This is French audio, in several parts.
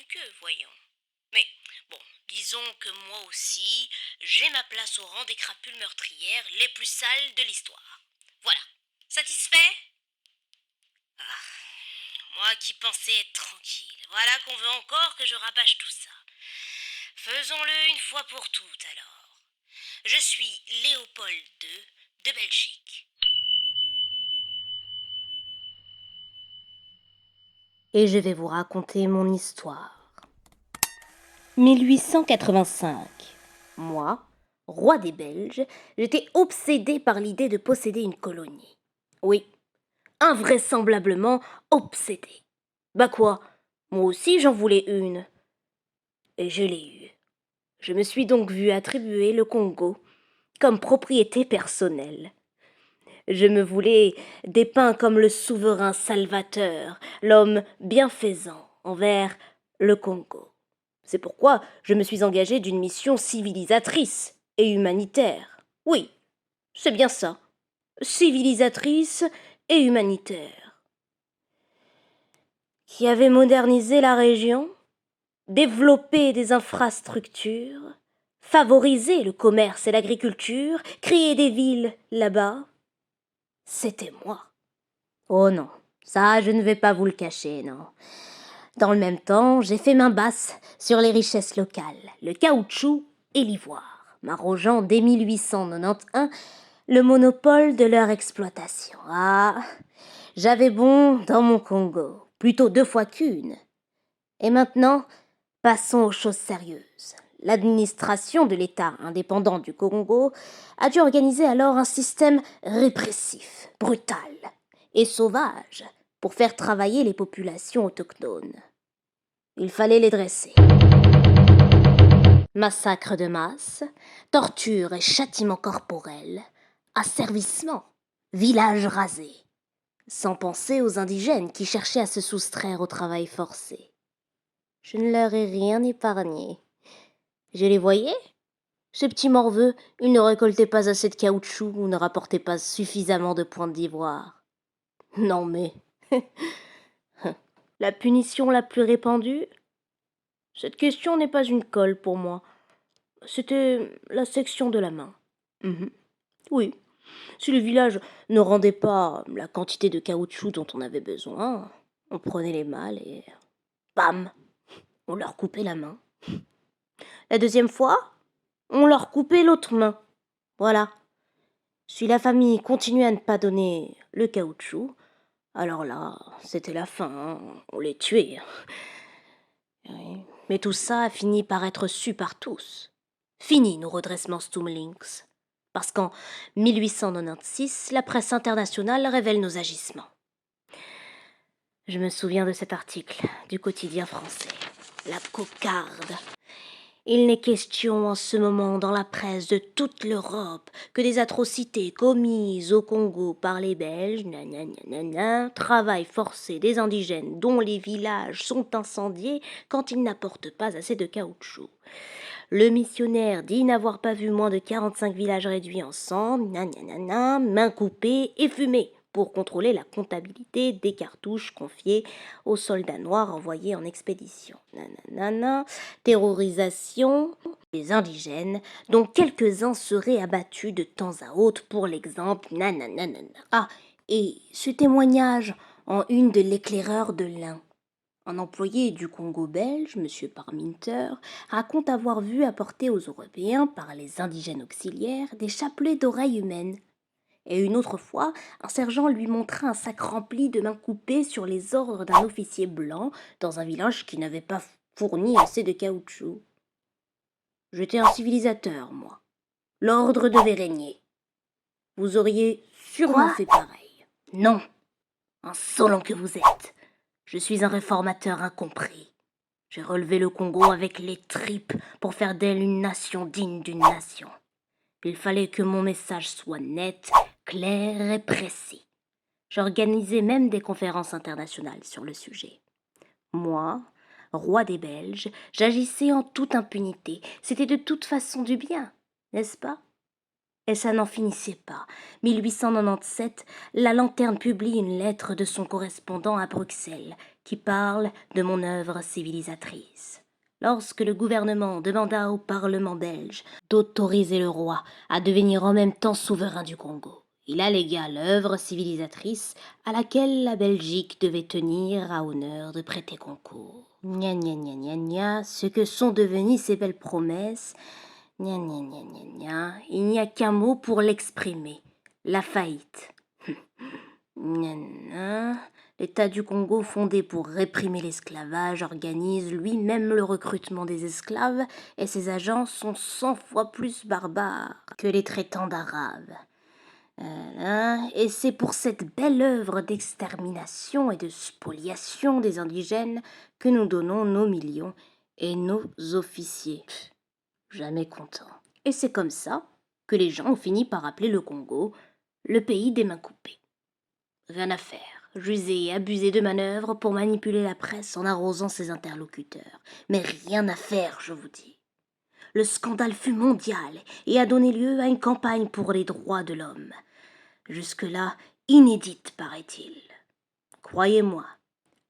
qu'eux, voyons. Mais bon, disons que moi aussi, j'ai ma place au rang des crapules meurtrières les plus sales de l'histoire. Voilà. Satisfait? Moi qui pensais être tranquille. Voilà qu'on veut encore que je rabâche tout ça. Faisons-le une fois pour toutes alors. Je suis Léopold II de Belgique. Et je vais vous raconter mon histoire. 1885. Moi, roi des Belges, j'étais obsédé par l'idée de posséder une colonie. Oui, invraisemblablement obsédé. Bah quoi, moi aussi j'en voulais une. Et je l'ai eue. Je me suis donc vu attribuer le Congo comme propriété personnelle. Je me voulais dépeint comme le souverain salvateur, l'homme bienfaisant envers le Congo. C'est pourquoi je me suis engagé d'une mission civilisatrice et humanitaire. Oui, c'est bien ça. Civilisatrice et humanitaire. Qui avait modernisé la région, développé des infrastructures, favorisé le commerce et l'agriculture, créé des villes là-bas. C'était moi. Oh non, ça je ne vais pas vous le cacher, non. Dans le même temps, j'ai fait main basse sur les richesses locales, le caoutchouc et l'ivoire, m'arrogeant dès 1891 le monopole de leur exploitation. Ah, j'avais bon dans mon Congo, plutôt 2 fois qu'une. Et maintenant, passons aux choses sérieuses. L'administration de l'État indépendant du Congo a dû organiser alors un système répressif, brutal et sauvage pour faire travailler les populations autochtones. Il fallait les dresser. Massacre de masse, torture et châtiment corporel, asservissement, villages rasés, sans penser aux indigènes qui cherchaient à se soustraire au travail forcé. Je ne leur ai rien épargné. Je les voyais. Ces petits morveux, ils ne récoltaient pas assez de caoutchouc ou ne rapportaient pas suffisamment de points d'ivoire. Non mais... La punition la plus répandue? Cette question n'est pas une colle pour moi. C'était la section de la main. Oui. Si le village ne rendait pas la quantité de caoutchouc dont on avait besoin, on prenait les mâles et... bam! On leur coupait la main. La deuxième fois, on leur coupait l'autre main. Voilà. Si la famille continuait à ne pas donner le caoutchouc, alors là, c'était la fin, hein. On les tuait. Oui. Mais tout ça a fini par être su par tous. Fini nos redressements Stumlinks. Parce qu'en 1896, la presse internationale révèle nos agissements. Je me souviens de cet article du quotidien français. La cocarde. Il n'est question en ce moment dans la presse de toute l'Europe que des atrocités commises au Congo par les Belges, travail forcé des indigènes dont les villages sont incendiés quand ils n'apportent pas assez de caoutchouc. Le missionnaire dit n'avoir pas vu moins de 45 villages réduits en cendres, mains coupées et fumées, pour contrôler la comptabilité des cartouches confiées aux soldats noirs envoyés en expédition. Terrorisation des indigènes, dont quelques-uns seraient abattus de temps à autre pour l'exemple. Ah, et ce témoignage en une de l'éclaireur de l'Ain. Un employé du Congo belge, M. Parminter, raconte avoir vu apporter aux Européens par les indigènes auxiliaires des chapelets d'oreilles humaines. Et une autre fois, un sergent lui montra un sac rempli de mains coupées sur les ordres d'un officier blanc dans un village qui n'avait pas fourni assez de caoutchouc. J'étais un civilisateur, moi. L'ordre devait régner. Vous auriez sûrement fait pareil. Non, insolent que vous êtes. Je suis un réformateur incompris. J'ai relevé le Congo avec les tripes pour faire d'elle une nation digne d'une nation. Il fallait que mon message soit net, clair et précis. J'organisais même des conférences internationales sur le sujet. Moi, roi des Belges, j'agissais en toute impunité. C'était de toute façon du bien, n'est-ce pas? Et ça n'en finissait pas. 1897, la Lanterne publie une lettre de son correspondant à Bruxelles qui parle de mon œuvre civilisatrice. Lorsque le gouvernement demanda au Parlement belge d'autoriser le roi à devenir en même temps souverain du Congo, il allégua l'œuvre civilisatrice à laquelle la Belgique devait tenir à honneur de prêter concours. Gna gna gna gna gna, ce que sont devenues ces belles promesses, gna gna gna gna gna, il n'y a qu'un mot pour l'exprimer, la faillite. Gna gna. L'État du Congo, fondé pour réprimer l'esclavage, organise lui-même le recrutement des esclaves et ses agents sont 100 fois plus barbares que les traitants d'arabes. Et c'est pour cette belle œuvre d'extermination et de spoliation des indigènes que nous donnons nos millions et nos officiers. Jamais contents. Et c'est comme ça que les gens ont fini par appeler le Congo le pays des mains coupées. Rien à faire. J'usais et abusé de manœuvres pour manipuler la presse en arrosant ses interlocuteurs. Mais rien à faire, je vous dis. Le scandale fut mondial et a donné lieu à une campagne pour les droits de l'homme. Jusque-là, inédite, paraît-il. Croyez-moi,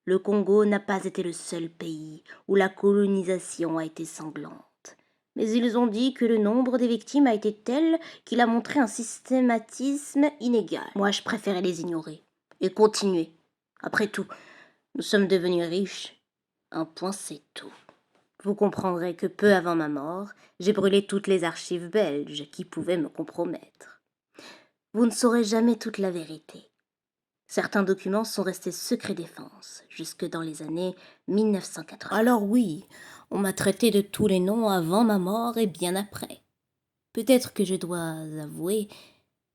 le Congo n'a pas été le seul pays où la colonisation a été sanglante. Mais ils ont dit que le nombre des victimes a été tel qu'il a montré un systématisme inégal. Moi, je préférais les ignorer et continuer. Après tout, nous sommes devenus riches. Un point, c'est tout. Vous comprendrez que peu avant ma mort, j'ai brûlé toutes les archives belges qui pouvaient me compromettre. Vous ne saurez jamais toute la vérité. Certains documents sont restés secret défense jusque dans les années 1980. Alors oui, on m'a traité de tous les noms avant ma mort et bien après. Peut-être que je dois avouer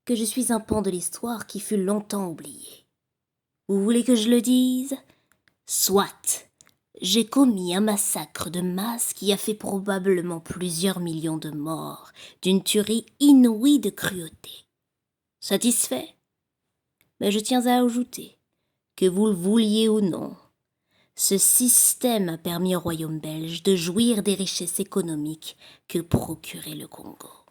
que je suis un pan de l'histoire qui fut longtemps oublié. Vous voulez que je le dise ? Soit. J'ai commis un massacre de masse qui a fait probablement plusieurs millions de morts, d'une tuerie inouïe de cruauté. Satisfait ? Mais je tiens à ajouter, que vous le vouliez ou non, ce système a permis au royaume belge de jouir des richesses économiques que procurait le Congo.